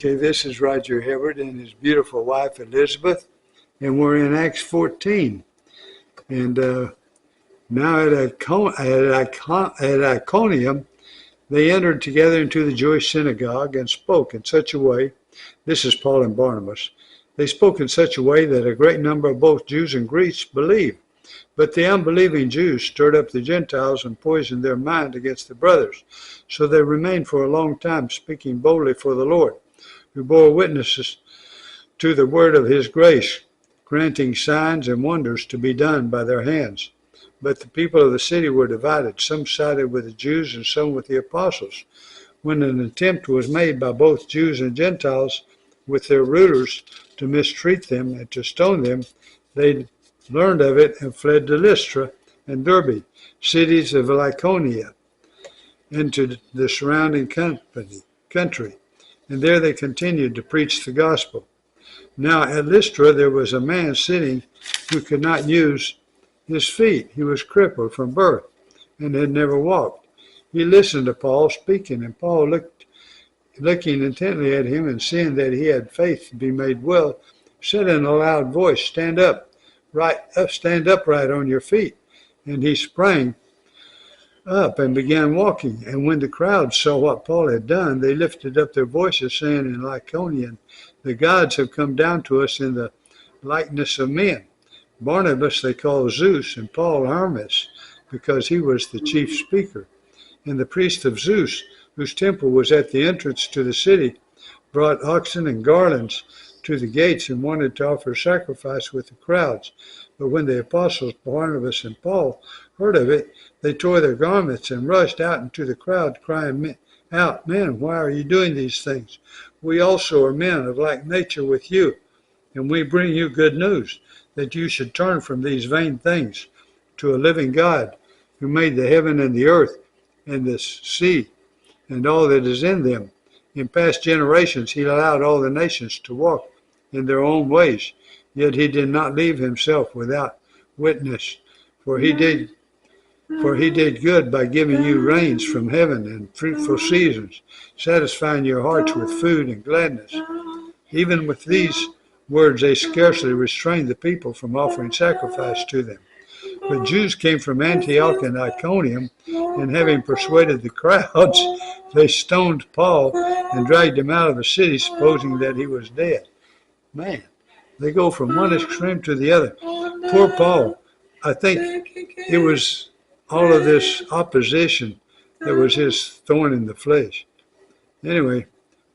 Okay, this is Roger Hibbert and his beautiful wife Elizabeth, and we're in Acts 14. And now at Iconium, they entered together into the Jewish synagogue and spoke in such a way, this is Paul and Barnabas, they spoke in such a way that a great number of both Jews and Greeks believed. But the unbelieving Jews stirred up the Gentiles and poisoned their mind against the brothers. So they remained for a long time speaking boldly for the Lord, who bore witnesses to the word of his grace, granting signs and wonders to be done by their hands. But the people of the city were divided. Some sided with the Jews and some with the apostles. When an attempt was made by both Jews and Gentiles with their rulers to mistreat them and to stone them, they learned of it and fled to Lystra and Derbe, cities of Lycaonia, into the surrounding country. And there they continued to preach the gospel. Now at Lystra there was a man sitting who could not use his feet. He was crippled from birth and had never walked. He listened to Paul speaking, and Paul, looking intently at him and seeing that he had faith to be made well, said in a loud voice, stand upright on your feet. And he sprang up and began walking. And when the crowd saw what Paul had done, they lifted up their voices, saying in Lycaonian, the gods have come down to us in the likeness of men. Barnabas they called Zeus, and Paul Hermes, because he was the chief speaker. And the priest of Zeus, whose temple was at the entrance to the city, brought oxen and garlands to the gates and wanted to offer sacrifice with the crowds. But when the apostles Barnabas and Paul heard of it, they tore their garments and rushed out into the crowd, crying out, men, why are you doing these things? We also are men of like nature with you, and we bring you good news, that you should turn from these vain things to a living God, who made the heaven and the earth and the sea and all that is in them. In past generations he allowed all the nations to walk in their own ways, yet he did not leave himself without witness, for he did good by giving you rains from heaven and fruitful seasons, satisfying your hearts with food and gladness. Even with these words they scarcely restrained the people from offering sacrifice to them. But Jews came from Antioch and Iconium, and having persuaded the crowds, they stoned Paul and dragged him out of the city, supposing that he was dead. Man, they go from one extreme to the other. Poor Paul. I think it was all of this opposition that was his thorn in the flesh. Anyway,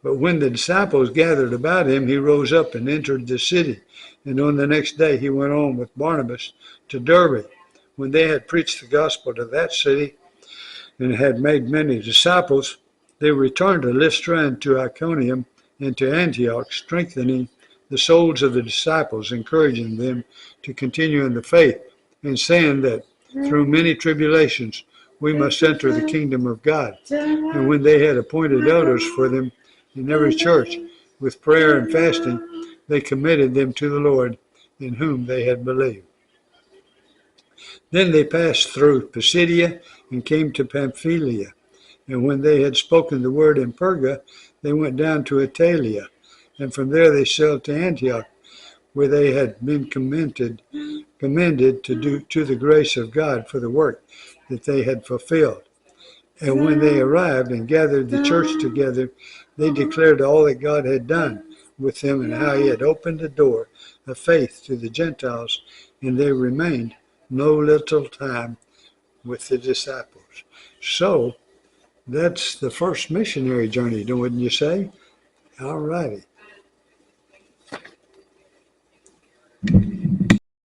but when the disciples gathered about him, he rose up and entered the city. And on the next day he went on with Barnabas to Derbe. When they had preached the gospel to that city and had made many disciples, they returned to Lystra and to Iconium and to Antioch, strengthening the souls of the disciples, encouraging them to continue in the faith, and saying that through many tribulations we must enter the kingdom of God. And when they had appointed elders for them in every church, with prayer and fasting, they committed them to the Lord, in whom they had believed. Then they passed through Pisidia and came to Pamphylia. And when they had spoken the word in Perga, they went down to Italia. And from there they sailed to Antioch, where they had been commended to the grace of God for the work that they had fulfilled. And when they arrived and gathered the church together, they declared all that God had done with them and how he had opened the door of faith to the Gentiles, and they remained no little time with the disciples. So that's the first missionary journey, wouldn't you say? All righty.